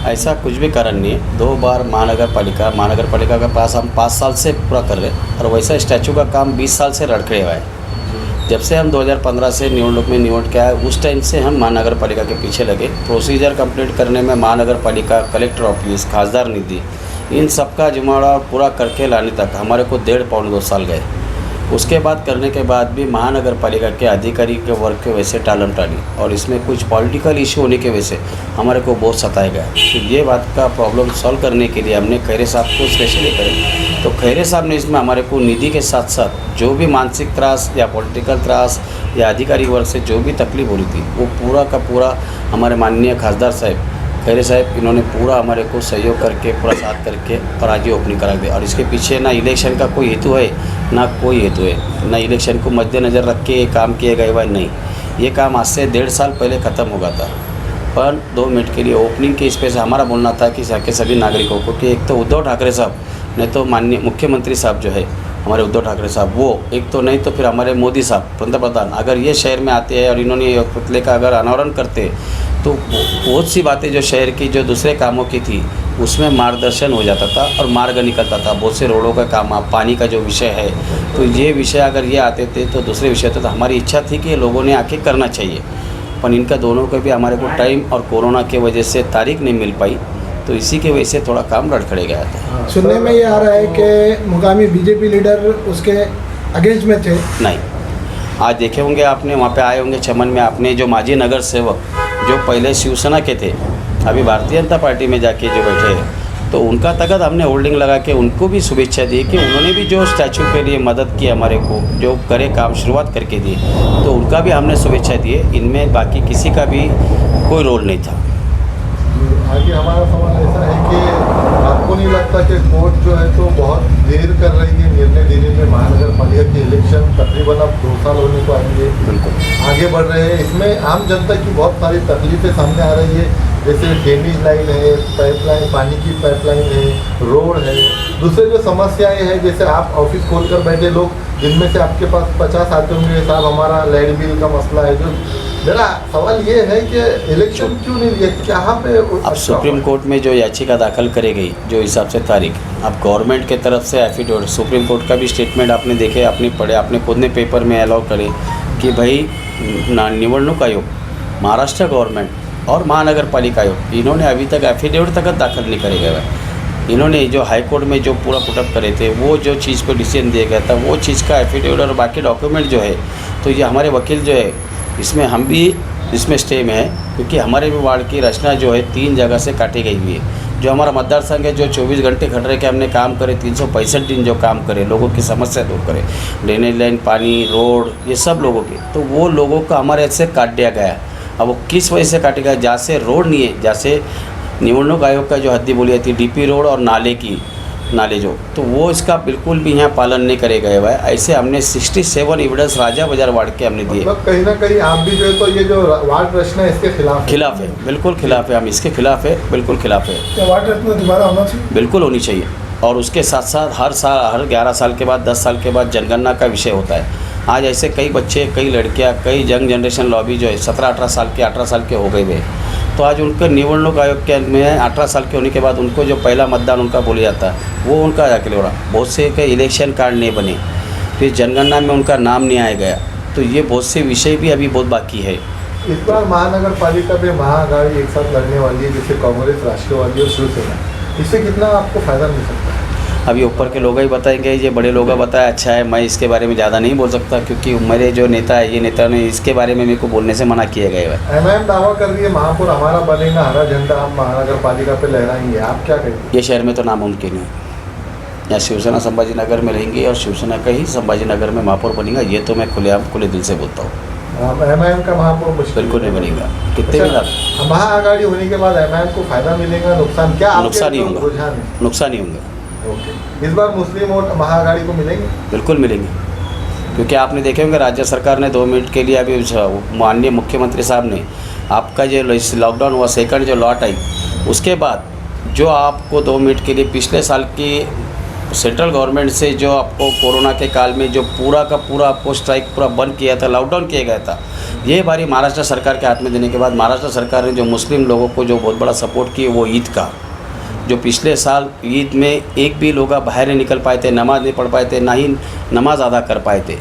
ऐसा कुछ भी कारण नहीं है। 2 बार महानगर पालिका के पास हम 5 साल से पूरा कर रहे हैं, और वैसा स्टैचू का काम 20 साल से लड़खड़े हुआ है। जब से हम 2015 से निवडणूक में निवड के आए, उस टाइम से हम महानगर पालिका के पीछे लगे। प्रोसीजर कंप्लीट करने में महानगर पालिका, कलेक्टर ऑफिस, खासदार निधि, इन सब का जुमाड़ा पूरा करके लाने तक हमारे को 1.5-2 साल गए। उसके बाद करने के बाद भी महानगर पालिका के अधिकारी के वर्क के वजह से टालम टाली, और इसमें कुछ पॉलिटिकल इशू होने की वजह से हमारे को बहुत सताया गया। तो ये बात का प्रॉब्लम सॉल्व करने के लिए हमने खैरे साहब को स्पेशली करे। तो खैरे साहब ने इसमें हमारे को निधि के साथ साथ जो भी मानसिक त्रास या पॉलिटिकल त्रास या अधिकारी वर्ग से जो भी तकलीफ हो रही थी, वो पूरा का पूरा हमारे माननीय खासदार साहब खैरे साहब, इन्होंने पूरा हमारे को सहयोग करके, पूरा साथ करके और आज ये ओपनिंग करा दिया। और इसके पीछे ना इलेक्शन का कोई हेतु है, ना कोई हेतु है, ना इलेक्शन को मद्देनज़र रख के ये काम किया गया हुआ नहीं। ये काम आज से 1.5 साल पहले ख़त्म हो गया था, पर 2 मिनट के लिए ओपनिंग के स्पेस हमारा बोलना था कि यहाँ के सभी नागरिकों को कि एक तो उद्धव ठाकरे साहब, नहीं तो माननीय मुख्यमंत्री साहब जो है हमारे उद्धव ठाकरे साहब, वो एक तो नहीं तो फिर हमारे मोदी साहब पंतप्रधान अगर ये शहर में आते हैं और इन्होंने ये पुतले का अगर अनावरण करते, तो बहुत सी बातें जो शहर की जो दूसरे कामों की थी उसमें मार्गदर्शन हो जाता था और मार्ग निकलता था। बहुत से रोडों का काम, पानी का जो विषय है, तो ये विषय अगर ये आते थे तो दूसरे विषय तो हमारी इच्छा थी कि लोगों ने आके करना चाहिए, पर इनका दोनों को भी हमारे को टाइम और कोरोना के वजह से तारीख नहीं मिल पाई, तो इसी के वजह से थोड़ा काम लड़खड़े गया था। सुनने में ये आ रहा है कि मुकामी बीजेपी लीडर उसके अगेंस्ट में थे। नहीं, आज देखे होंगे आपने, वहाँ पे आए होंगे चमन में, आपने जो माजी नगर सेवक जो पहले शिवसेना के थे, अभी भारतीय जनता पार्टी में जाके जो बैठे हैं, तो उनका तक हमने होल्डिंग लगा के उनको भी शुभेच्छा दी कि उन्होंने भी जो स्टैचू के लिए मदद की हमारे को, जो करे काम शुरुआत करके दी, तो उनका भी हमने शुभेच्छा दिए। इनमें बाकी किसी का भी कोई रोल नहीं था। आगे हमारा सवाल ऐसा है कि आपको नहीं लगता कि कोर्ट जो है तो बहुत देर कर रही है निर्णय देने में? महानगर पालिका के इलेक्शन तकरीबन अब 2 साल होने को आएंगे, बिल्कुल आगे बढ़ रहे हैं, इसमें आम जनता की बहुत सारी तकलीफें सामने आ रही है, जैसे ड्रेनेज लाइन है, पाइपलाइन, पानी की पाइपलाइन है, रोड है, दूसरे जो समस्याएं हैं, जैसे आप ऑफिस खोलकर बैठे लोग, जिनमें से आपके पास 50 आते होंगे, साहब हमारा लाइट बिल का मसला है। जो मेरा सवाल ये है कि इलेक्शन क्यों नहीं लिया, कहाँ पे? अब सुप्रीम कोर्ट में जो याचिका दाखिल करी गई, जो हिसाब से तारीख, अब गवर्नमेंट के तरफ से एफिडेविट, सुप्रीम कोर्ट का भी स्टेटमेंट आपने देखे, आपने पढ़े, आपने खुद ने पेपर में अलाउ करे कि भाई निवडणूक आयोग, महाराष्ट्र गवर्नमेंट और महानगर पालिका आयोग, इन्होंने अभी तक एफिडेविट तक दाखिल नहीं करे गए। इन्होंने जो हाई कोर्ट में जो पूरा पुटअप करे थे, वो जो चीज़ पर डिसीजन दिया गया था, वो चीज़ का एफिडेविट और बाकी डॉक्यूमेंट जो है, तो ये हमारे वकील जो है, इसमें हम भी इसमें स्टे में है, क्योंकि हमारे भी वार्ड की रचना जो है 3 जगह से काटी गई हुई है। जो हमारा मतदार संघ है, जो 24 घंटे खड़े के हमने काम करे, 365 दिन जो काम करे, लोगों की समस्या दूर करे, ड्रेनेज लाइन, पानी, रोड, ये सब लोगों की, तो वो लोगों को हमारे से काट दिया गया। अब वो किस वजह से काटेगा? जहाँ से रोड नहीं है, जैसे निवडणूक आयोग का जो हद्दी बोली जाती है डीपी रोड और नाले जो, तो वो इसका बिल्कुल भी यहाँ पालन नहीं करे गए हुआ है। ऐसे हमने 67 एविडेंस राजा बाजार वार्ड के हमने दिए। मतलब कहीं ना कहीं आप भी जो है तो ये जो वार्ड रचना है इसके खिलाफ है, बिल्कुल खिलाफ है, हम इसके खिलाफ है, बिल्कुल खिलाफ है। क्या वार्ड रचना दोबारा होना चाहिए? बिल्कुल होनी चाहिए, और उसके साथ साथ हर 11 साल के बाद, 10 साल के बाद जनगणना का विषय होता है। आज ऐसे कई बच्चे, कई लड़कियाँ, कई यंग जनरेशन लॉबी जो है 17-18 साल के, 18 साल के हो गए हुए, तो आज उनके निवडणूक आयोग के में 18 साल के होने के बाद उनको जो पहला मतदान उनका बोला जाता है, वो उनका जाके हो रहा। बहुत से के इलेक्शन कार्ड नहीं बने, फिर जनगणना में उनका नाम नहीं आया गया, तो ये बहुत से विषय भी अभी बहुत बाकी है। इस बार महानगर पालिका में महाआघाड़ी एक साथ लड़ने वाली है, जैसे कांग्रेस, राष्ट्रवादी और शिवसेना, इससे कितना आपको फ़ायदा मिल सकता है? अभी ऊपर के लोग ही बताएंगे, ये बड़े लोग बताया अच्छा है, मैं इसके बारे में ज़्यादा नहीं बोल सकता, क्योंकि मेरे जो नेता है, ये नेता ने इसके बारे में मेरे को बोलने से मना किया गया है। एमआईएम दावा कर रही है महापौर हमारा बनेगा, हरा झंडा हम महानगर पालिका पे लहराएंगे, आप क्या कहेंगे? ये शहर में तो नामुमकिन है, या शिवसेना संभाजी नगर में रहेंगी और शिवसेना का ही संभाजी नगर में महापौर बनेगा, ये तो मैं खुले दिल से बोलता हूँ। एमआईएम का महापौर बिल्कुल नहीं बनेगा, कितने भी महाआघाड़ी होने के बाद एमआईएम को फायदा मिलेगा, नुकसान क्या? नुकसान ही होगा, नुकसान ही होंगे। ओके, इस बार मुस्लिम वोट महाआघाड़ी को मिलेंगे? बिल्कुल मिलेंगे, क्योंकि आपने देखे होंगे राज्य सरकार ने 2 मिनट के लिए अभी माननीय मुख्यमंत्री साहब ने आपका जो लॉकडाउन हुआ, सेकंड जो लॉट आई, उसके बाद जो आपको 2 मिनट के लिए पिछले साल की सेंट्रल गवर्नमेंट से जो आपको कोरोना के काल में जो पूरा का पूरा आपको स्ट्राइक पूरा बंद किया था, लॉकडाउन किया गया था, ये बारी महाराष्ट्र सरकार के हाथ में देने के बाद महाराष्ट्र सरकार ने जो मुस्लिम लोगों को जो बहुत बड़ा सपोर्ट किया वो ईद का, जो पिछले साल ईद में एक भी लोग बाहर नहीं निकल पाए थे, नमाज़ नहीं पढ़ पाए थे, ना ही नमाज़ अदा कर पाए थे,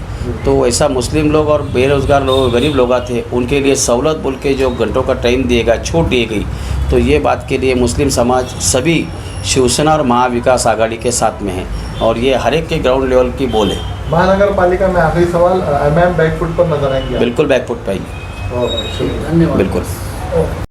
तो वैसा मुस्लिम लोग और बेरोज़गार लोग, गरीब लोग थे, उनके लिए सहूलत बोल के जो घंटों का टाइम दिएगा, छूट दी गई। तो ये बात के लिए मुस्लिम समाज सभी शिवसेना और महाविकास आघाड़ी के साथ में है और ये हर एक के ग्राउंड लेवल की बोल है। महानगर पालिका में आखिरी सवाल, मैम बैकफुट पर नजर आएंगे? बिल्कुल बैकफुट पाएंगे, शुक्रिया, धन्यवाद। बिल्कुल।